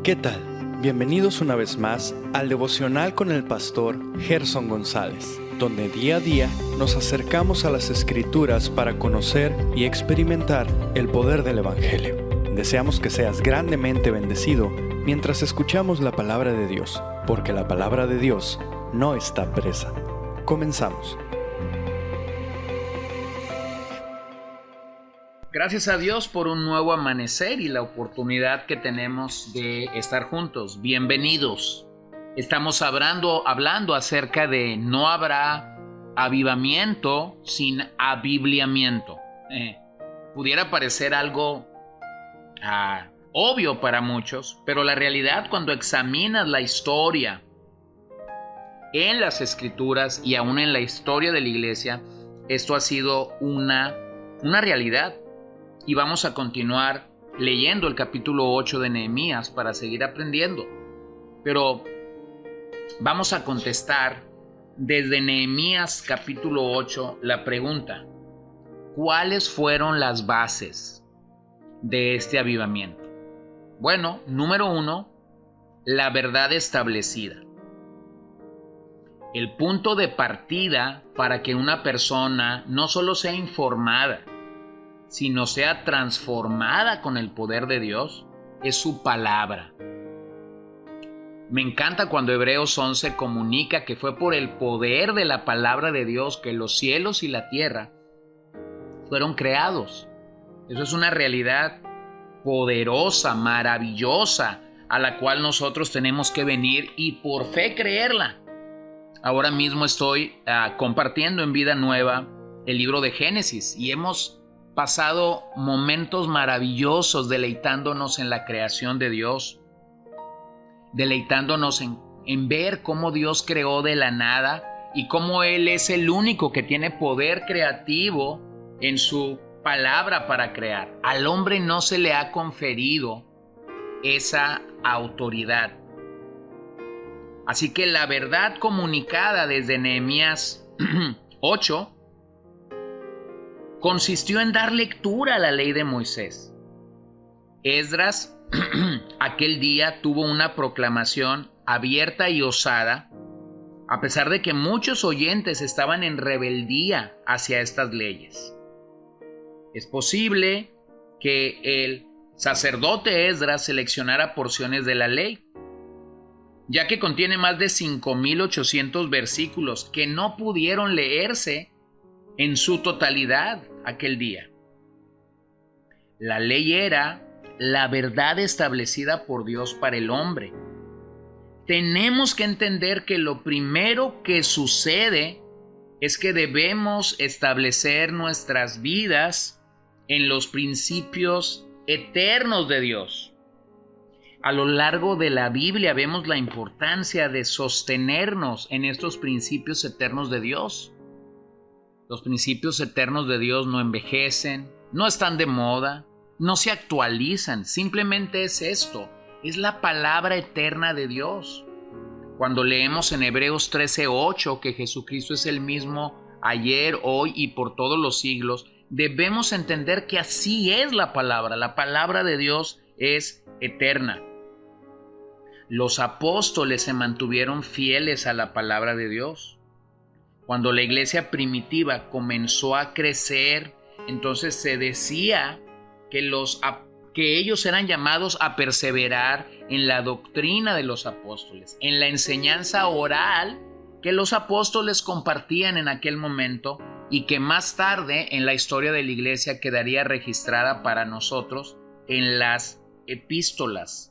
¿Qué tal? Bienvenidos una vez más al devocional con el pastor Gerson González, donde día a día nos acercamos a las Escrituras para conocer y experimentar el poder del Evangelio. Deseamos que seas grandemente bendecido mientras escuchamos la palabra de Dios, porque la palabra de Dios no está presa. Comenzamos. Gracias a Dios por un nuevo amanecer y la oportunidad que tenemos de estar juntos. Bienvenidos. Estamos hablando acerca de no habrá avivamiento sin abibliamiento. Pudiera parecer algo obvio para muchos, pero la realidad, cuando examinas la historia en las Escrituras y aún en la historia de la iglesia, esto ha sido una realidad. Y vamos a continuar leyendo el capítulo 8 de Nehemías para seguir aprendiendo. Pero vamos a contestar desde Nehemías capítulo 8 la pregunta: ¿cuáles fueron las bases de este avivamiento? Bueno, número 1, la verdad establecida. El punto de partida para que una persona no solo sea informada, sino sea transformada con el poder de Dios, es su palabra. Me encanta cuando Hebreos 11 comunica que fue por el poder de la palabra de Dios que los cielos y la tierra fueron creados. Eso es una realidad poderosa, maravillosa, a la cual nosotros tenemos que venir y por fe creerla. Ahora mismo estoy compartiendo en Vida Nueva el libro de Génesis y hemos pasado momentos maravillosos deleitándonos en la creación de Dios, deleitándonos en ver cómo Dios creó de la nada y cómo Él es el único que tiene poder creativo en su palabra para crear. Al hombre no se le ha conferido esa autoridad. Así que la verdad comunicada desde Nehemías 8 consistió en dar lectura a la ley de Moisés. Esdras aquel día tuvo una proclamación abierta y osada, a pesar de que muchos oyentes estaban en rebeldía hacia estas leyes. Es posible que el sacerdote Esdras seleccionara porciones de la ley, ya que contiene más de 5,800 versículos que no pudieron leerse en su totalidad aquel día. La ley era la verdad establecida por Dios para el hombre. Tenemos que entender que lo primero que sucede es que debemos establecer nuestras vidas en los principios eternos de Dios. A lo largo de la Biblia vemos la importancia de sostenernos en estos principios eternos de Dios. Los principios eternos de Dios no envejecen, no están de moda, no se actualizan. Simplemente es esto, es la palabra eterna de Dios. Cuando leemos en Hebreos 13:8 que Jesucristo es el mismo ayer, hoy y por todos los siglos, debemos entender que así es la palabra de Dios es eterna. Los apóstoles se mantuvieron fieles a la palabra de Dios. Cuando la iglesia primitiva comenzó a crecer, entonces se decía que ellos eran llamados a perseverar en la doctrina de los apóstoles, en la enseñanza oral que los apóstoles compartían en aquel momento y que más tarde en la historia de la iglesia quedaría registrada para nosotros en las epístolas.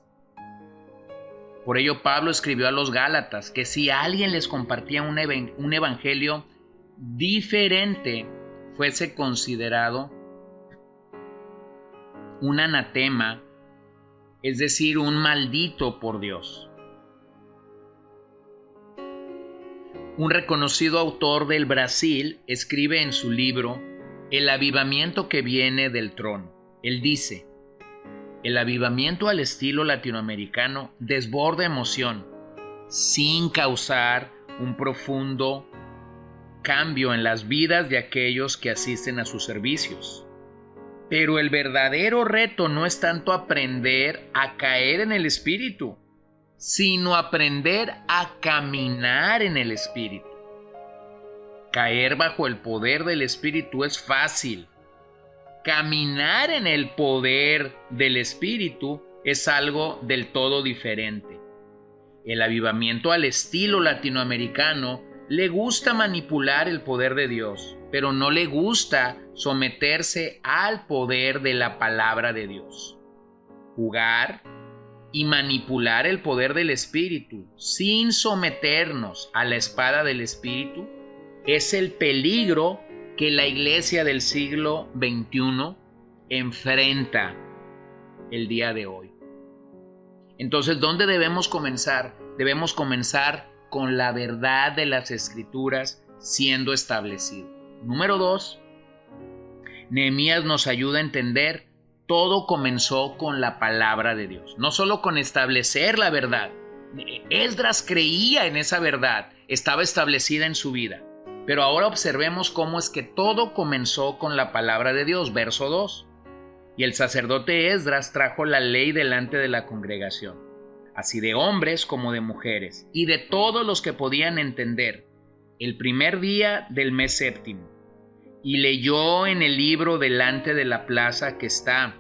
Por ello Pablo escribió a los Gálatas que si alguien les compartía un evangelio diferente, fuese considerado un anatema, es decir, un maldito por Dios. Un reconocido autor del Brasil escribe en su libro El avivamiento que viene del trono. Él dice: el avivamiento al estilo latinoamericano desborda emoción, sin causar un profundo cambio en las vidas de aquellos que asisten a sus servicios. Pero el verdadero reto no es tanto aprender a caer en el Espíritu, sino aprender a caminar en el Espíritu. Caer bajo el poder del Espíritu es fácil. Caminar en el poder del Espíritu es algo del todo diferente. El avivamiento al estilo latinoamericano le gusta manipular el poder de Dios, pero no le gusta someterse al poder de la palabra de Dios. Jugar y manipular el poder del Espíritu sin someternos a la espada del Espíritu es el peligro que la iglesia del siglo XXI enfrenta el día de hoy. Entonces, ¿dónde debemos comenzar? Debemos comenzar con la verdad de las Escrituras siendo establecido. Número 2, Nehemías nos ayuda a entender todo comenzó con la palabra de Dios, no solo con establecer la verdad. Esdras creía en esa verdad, estaba establecida en su vida. Pero ahora observemos cómo es que todo comenzó con la palabra de Dios, verso 2. Y el sacerdote Esdras trajo la ley delante de la congregación, así de hombres como de mujeres, y de todos los que podían entender, el primer día del mes séptimo. Y leyó en el libro delante de la plaza que está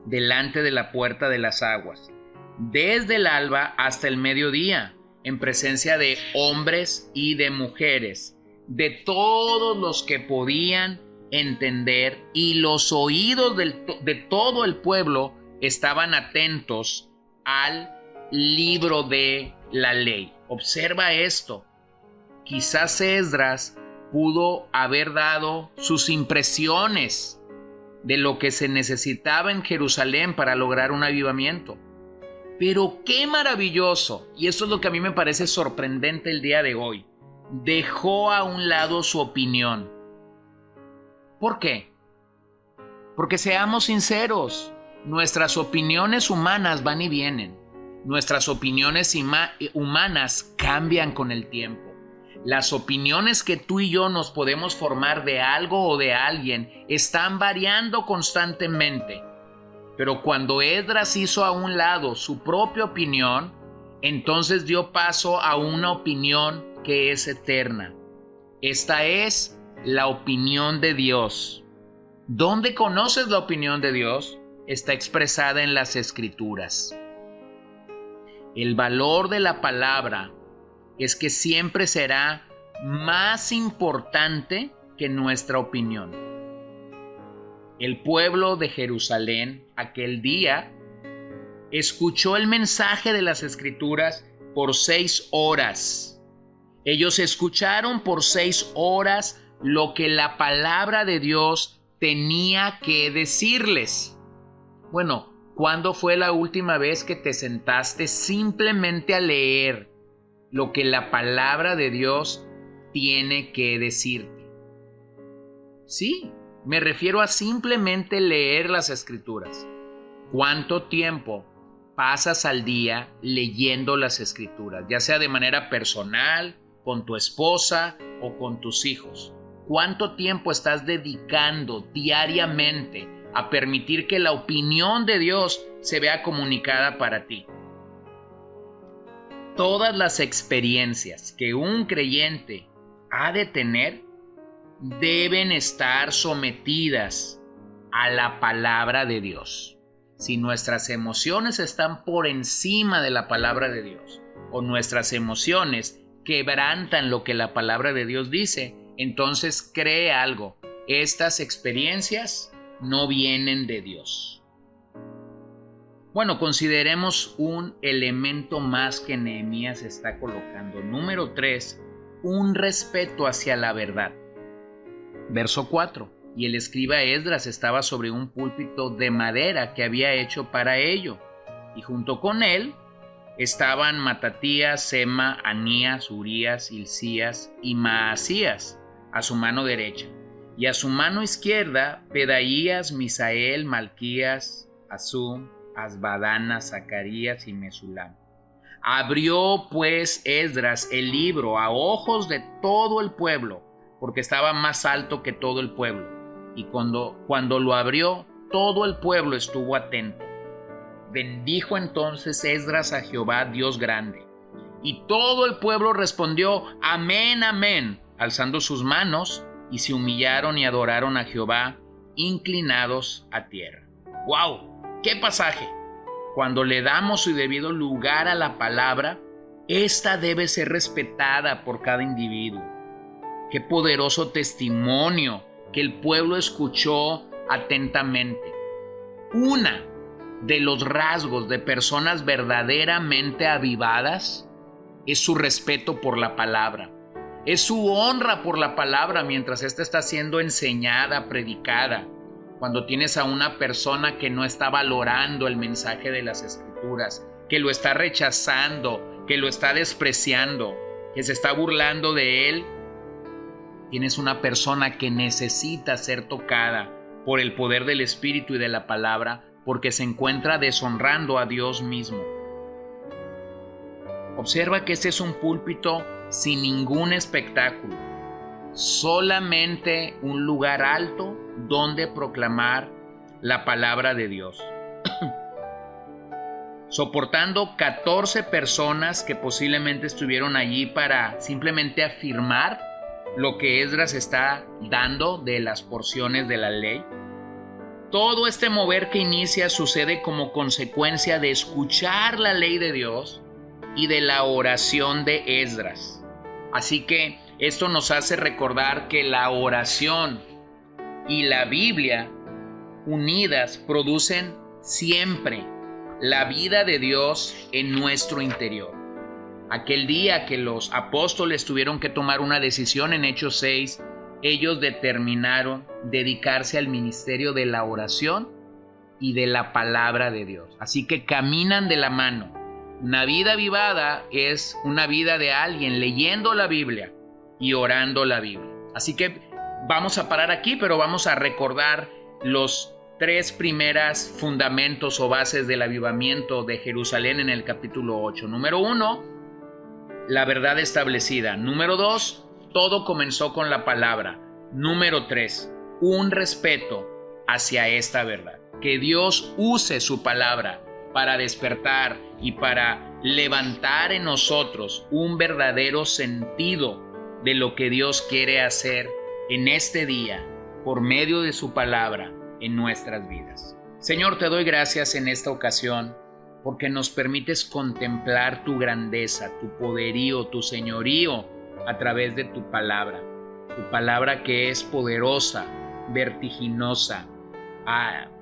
delante de la puerta de las aguas, desde el alba hasta el mediodía, en presencia de hombres y de mujeres, de todos los que podían entender, y los oídos de todo el pueblo estaban atentos al libro de la ley. Observa esto. Quizás Esdras pudo haber dado sus impresiones de lo que se necesitaba en Jerusalén para lograr un avivamiento. Pero qué maravilloso, y esto es lo que a mí me parece sorprendente el día de hoy, dejó a un lado su opinión. ¿Por qué? Porque seamos sinceros, nuestras opiniones humanas van y vienen. Nuestras opiniones humanas cambian con el tiempo. Las opiniones que tú y yo nos podemos formar de algo o de alguien están variando constantemente. Pero cuando Esdras hizo a un lado su propia opinión, entonces dio paso a una opinión que es eterna. Esta es la opinión de Dios. ¿Dónde conoces la opinión de Dios? Está expresada en las Escrituras. El valor de la palabra es que siempre será más importante que nuestra opinión. El pueblo de Jerusalén aquel día escuchó el mensaje de las Escrituras por 6 horas. Ellos escucharon por 6 horas lo que la palabra de Dios tenía que decirles. Bueno, ¿cuándo fue la última vez que te sentaste simplemente a leer lo que la palabra de Dios tiene que decirte? Sí, me refiero a simplemente leer las Escrituras. ¿Cuánto tiempo pasas al día leyendo las Escrituras? Ya sea de manera personal, con tu esposa o con tus hijos. ¿Cuánto tiempo estás dedicando diariamente a permitir que la opinión de Dios se vea comunicada para ti? Todas las experiencias que un creyente ha de tener deben estar sometidas a la palabra de Dios. Si nuestras emociones están por encima de la palabra de Dios, o nuestras emociones quebrantan lo que la palabra de Dios dice, entonces cree algo: estas experiencias no vienen de Dios. Bueno, consideremos un elemento más que Nehemías está colocando. Número 3, un respeto hacia la verdad. Verso 4. Y el escriba Esdras estaba sobre un púlpito de madera que había hecho para ello, y junto con él estaban Matatías, Sema, Anías, Urías, Hilcías y Maasías a su mano derecha, y a su mano izquierda Pedaías, Misael, Malquías, Azum, Asbadana, Zacarías y Mesulam. Abrió pues Esdras el libro a ojos de todo el pueblo, porque estaba más alto que todo el pueblo, y cuando lo abrió, todo el pueblo estuvo atento. Bendijo entonces Esdras a Jehová, Dios grande. Y todo el pueblo respondió: amén, amén, alzando sus manos, y se humillaron y adoraron a Jehová, inclinados a tierra. ¡Wow! ¡Qué pasaje! Cuando le damos su debido lugar a la palabra, esta debe ser respetada por cada individuo. ¡Qué poderoso testimonio que el pueblo escuchó atentamente! Una de los rasgos de personas verdaderamente avivadas es su respeto por la palabra, es su honra por la palabra mientras ésta está siendo enseñada, predicada. Cuando tienes a una persona que no está valorando el mensaje de las Escrituras, que lo está rechazando, que lo está despreciando, que se está burlando de él, tienes una persona que necesita ser tocada por el poder del Espíritu y de la palabra, porque se encuentra deshonrando a Dios mismo. Observa que este es un púlpito sin ningún espectáculo, solamente un lugar alto donde proclamar la palabra de Dios. Soportando 14 personas que posiblemente estuvieron allí para simplemente afirmar lo que Esdras está dando de las porciones de la ley. Todo este mover que inicia sucede como consecuencia de escuchar la ley de Dios y de la oración de Esdras. Así que esto nos hace recordar que la oración y la Biblia unidas producen siempre la vida de Dios en nuestro interior. Aquel día que los apóstoles tuvieron que tomar una decisión en Hechos 6, ellos determinaron dedicarse al ministerio de la oración y de la palabra de Dios. Así que caminan de la mano. Una vida avivada es una vida de alguien leyendo la Biblia y orando la Biblia. Así que vamos a parar aquí, pero vamos a recordar los 3 primeros fundamentos o bases del avivamiento de Jerusalén en el capítulo 8. Número 1, la verdad establecida. Número 2, todo comenzó con la palabra. Número 3, un respeto hacia esta verdad. Que Dios use su palabra para despertar y para levantar en nosotros un verdadero sentido de lo que Dios quiere hacer en este día por medio de su palabra en nuestras vidas. Señor, te doy gracias en esta ocasión porque nos permites contemplar tu grandeza, tu poderío, tu señorío a través de tu palabra que es poderosa, vertiginosa,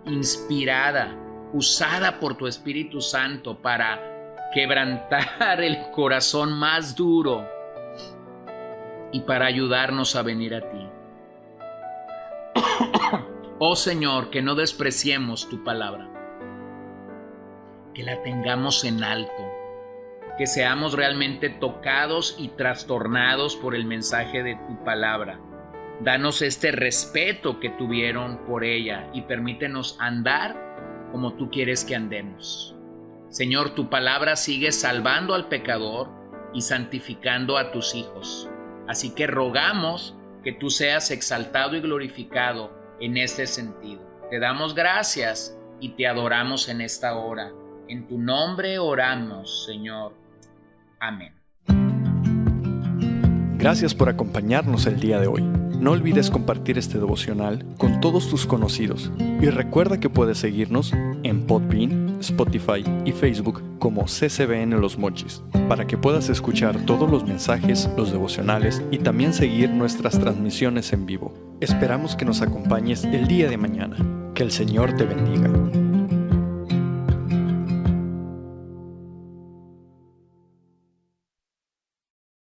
inspirada, usada por tu Espíritu Santo para quebrantar el corazón más duro y para ayudarnos a venir a ti. Oh Señor, que no despreciemos tu palabra, que la tengamos en alto, que seamos realmente tocados y trastornados por el mensaje de tu palabra. Danos este respeto que tuvieron por ella y permítenos andar como tú quieres que andemos. Señor, tu palabra sigue salvando al pecador y santificando a tus hijos. Así que rogamos que tú seas exaltado y glorificado en este sentido. Te damos gracias y te adoramos en esta hora. En tu nombre oramos, Señor. Amén. Gracias por acompañarnos el día de hoy. No olvides compartir este devocional con todos tus conocidos y recuerda que puedes seguirnos en Podbean, Spotify y Facebook como CCBN Los Mochis para que puedas escuchar todos los mensajes, los devocionales y también seguir nuestras transmisiones en vivo. Esperamos que nos acompañes el día de mañana. Que el Señor te bendiga.